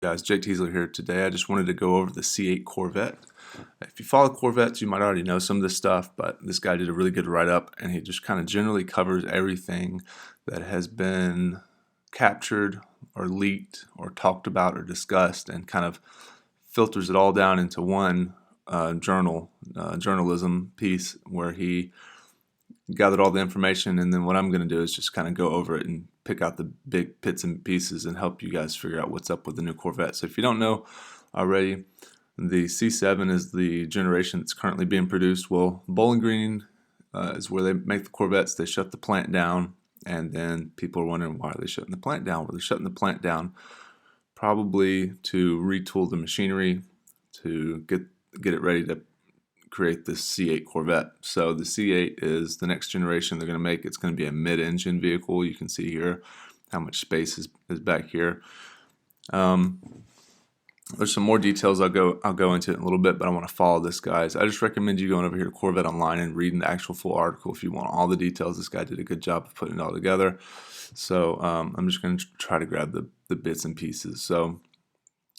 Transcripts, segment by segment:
Guys, Jake Tiesler here. Today I just wanted to go over the C8 Corvette. If you follow Corvettes, you might already know some of this stuff, but this guy did a really good write-up, and he just kind of generally covers everything that has been captured or leaked or talked about or discussed, and kind of filters it all down into one journalism piece where he gathered all the information. And then what I'm going to do is just kind of go over it and pick out the big bits and pieces and help you guys figure out what's up with the new Corvette. So if you don't know already, the C7 is the generation that's currently being produced. Well, Bowling Green is where they make the Corvettes. They shut the plant down, and then people are wondering, why are they shutting the plant down? Well, they're shutting the plant down probably to retool the machinery to get it ready to create this C8 Corvette. So the C8 is the next generation they're going to make. It's going to be a mid-engine vehicle. You can see here how much space is back here. There's some more details I'll go into it in a little bit, but I want to follow this, guys. I just recommend you going over here to Corvette Online and reading the actual full article if you want all the details. This guy did a good job of putting it all together. So I'm just going to try to grab the bits and pieces. So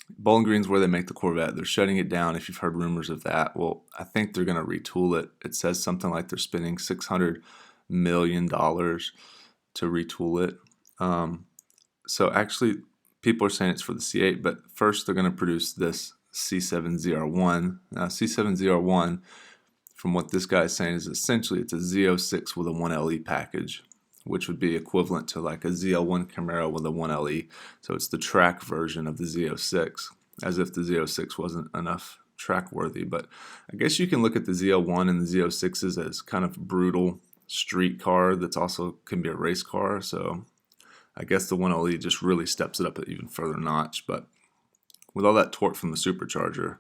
Bowling Green's where they make the Corvette. They're shutting it down, if you've heard rumors of that. Well, I think they're going to retool it. It says something like they're spending $600 million to retool it. So actually, people are saying it's for the C8, but first they're going to produce this C7 ZR1. Now, C7 ZR1, from what this guy is saying, is essentially it's a Z06 with a 1LE package, which would be equivalent to like a ZL1 Camaro with a 1LE. So it's the track version of the Z06, as if the Z06 wasn't enough track worthy. But I guess you can look at the ZL1 and the Z06s as kind of brutal street car that's also can be a race car. So I guess the 1LE just really steps it up an even further notch. But with all that torque from the supercharger,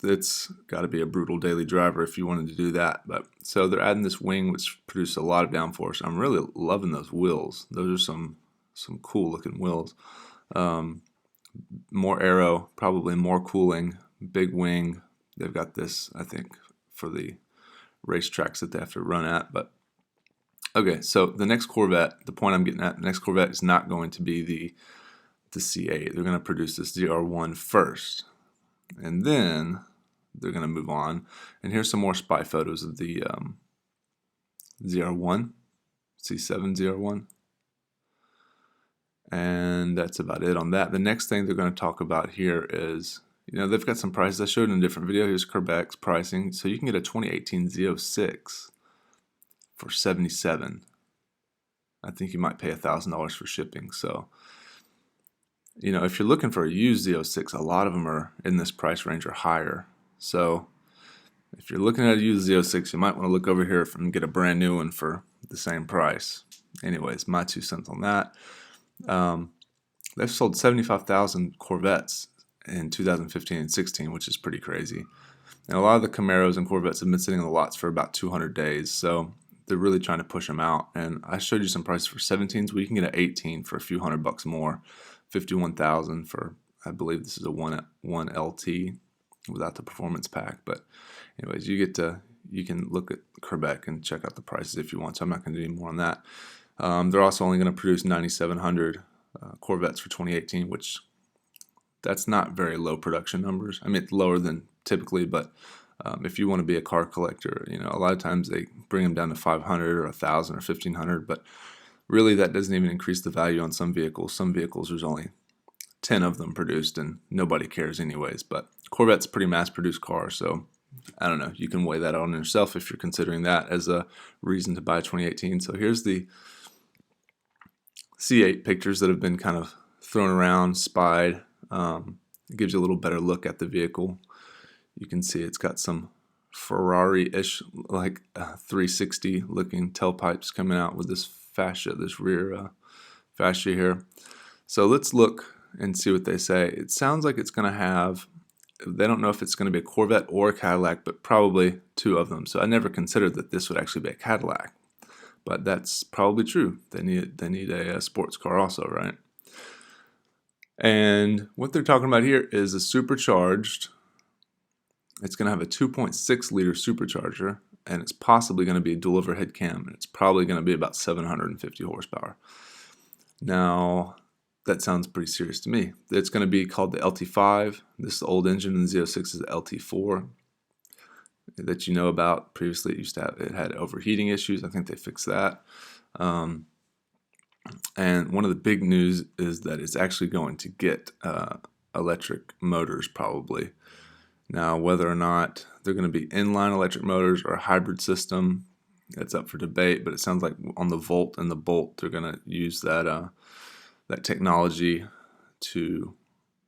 it's got to be a brutal daily driver if you wanted to do that. But so they're adding this wing, which produces a lot of downforce. I'm really loving those wheels. Those are some cool looking wheels. More aero, probably more cooling, big wing. They've got this, I think, for the racetracks that they have to run at. But okay, so the next Corvette, the point I'm getting at, the next Corvette is not going to be the C8. They're going to produce this ZR1 first, and then they're going to move on. And here's some more spy photos of the ZR1, C7 ZR1. And that's about it on that. The next thing they're going to talk about here is, they've got some prices. I showed in a different video. Here's Corvette's pricing. So you can get a 2018 Z06 for $77. I think you might pay $1,000 for shipping. So if you're looking for a used Z06, a lot of them are in this price range or higher. So if you're looking at a used Z06, you might want to look over here and get a brand new one for the same price. Anyways, my 2 cents on that. They've sold 75,000 Corvettes in 2015 and 16, which is pretty crazy. And a lot of the Camaros and Corvettes have been sitting in the lots for about 200 days. So they're really trying to push them out. And I showed you some prices for 17s. We can get an 18 for a few $100 more. 51,000 for, I believe this is a 1LT without the performance pack. But anyways, you can look at Corvette and check out the prices if you want. So I'm not going to do any more on that. They're also only going to produce 9,700 Corvettes for 2018, which that's not very low production numbers. I mean, it's lower than typically, but if you want to be a car collector, a lot of times they bring them down to 500 or 1,000 or 1,500, but really that doesn't even increase the value on some vehicles. Some vehicles, there's only 10 of them produced, and nobody cares anyways. But Corvette's a pretty mass-produced car, so I don't know. You can weigh that on yourself if you're considering that as a reason to buy 2018. So here's the C8 pictures that have been kind of thrown around, spied. It gives you a little better look at the vehicle. You can see it's got some Ferrari-ish, like 360 looking tailpipes coming out with this fascia, this rear fascia here. So let's look and see what they say. It sounds like it's going to have, they don't know if it's going to be a Corvette or a Cadillac, but probably 2 of them. So I never considered that this would actually be a Cadillac, but that's probably true. They need a sports car also, right? And what they're talking about here is a supercharged. It's going to have a 2.6 liter supercharger, and it's possibly going to be a dual overhead cam, and it's probably going to be about 750 horsepower. Now, that sounds pretty serious to me. It's going to be called the LT5. This is the old engine, and the Z06 is the LT4 that you know about. Previously, it had overheating issues. I think they fixed that. And one of the big news is that it's actually going to get electric motors probably. Now, whether or not they're going to be inline electric motors or a hybrid system, that's up for debate, but it sounds like on the Volt and the Bolt, they're going to use that technology to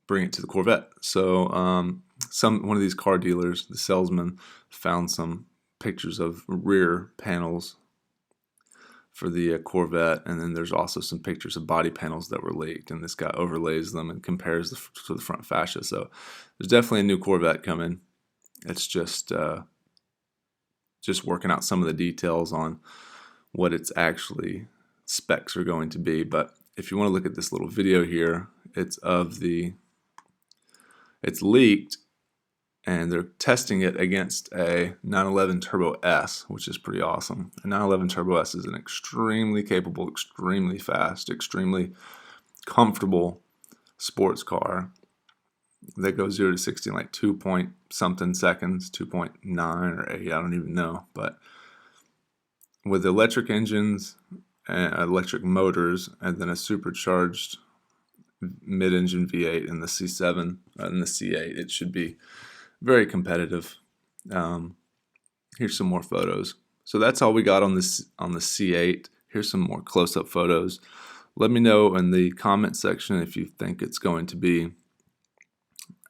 bring it to the Corvette. So one of these car dealers, the salesman, found some pictures of rear panels for the Corvette, and then there's also some pictures of body panels that were leaked, and this guy overlays them and compares to the front fascia. So there's definitely a new Corvette coming. It's just working out some of the details on what its actually specs are going to be. But if you want to look at this little video here, it's leaked, and they're testing it against a 911 Turbo S, which is pretty awesome. A 911 Turbo S is an extremely capable, extremely fast, extremely comfortable sports car that goes 0 to 60 in like 2 point something seconds, 2.9 or 8, I don't even know. But with electric engines and electric motors, and then a supercharged mid-engine V8 in the C7 and the C8, it should be very competitive. Here's some more photos. So that's all we got on the C8. Here's some more close-up photos. Let me know in the comment section if you think it's going to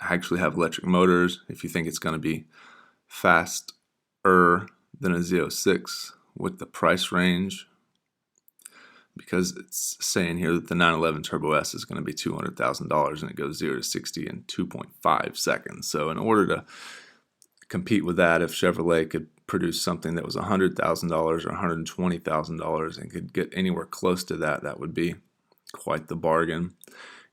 actually have electric motors, if you think it's going to be faster than a Z06 with the price range, because it's saying here that the 911 Turbo S is going to be $200,000 and it goes 0 to 60 in 2.5 seconds. So in order to compete with that, if Chevrolet could produce something that was $100,000 or $120,000 and could get anywhere close to that, that would be quite the bargain.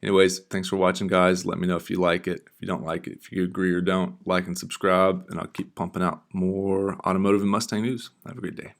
Anyways, thanks for watching, guys. Let me know if you like it. If you don't like it, if you agree or don't, like and subscribe, and I'll keep pumping out more automotive and Mustang news. Have a great day.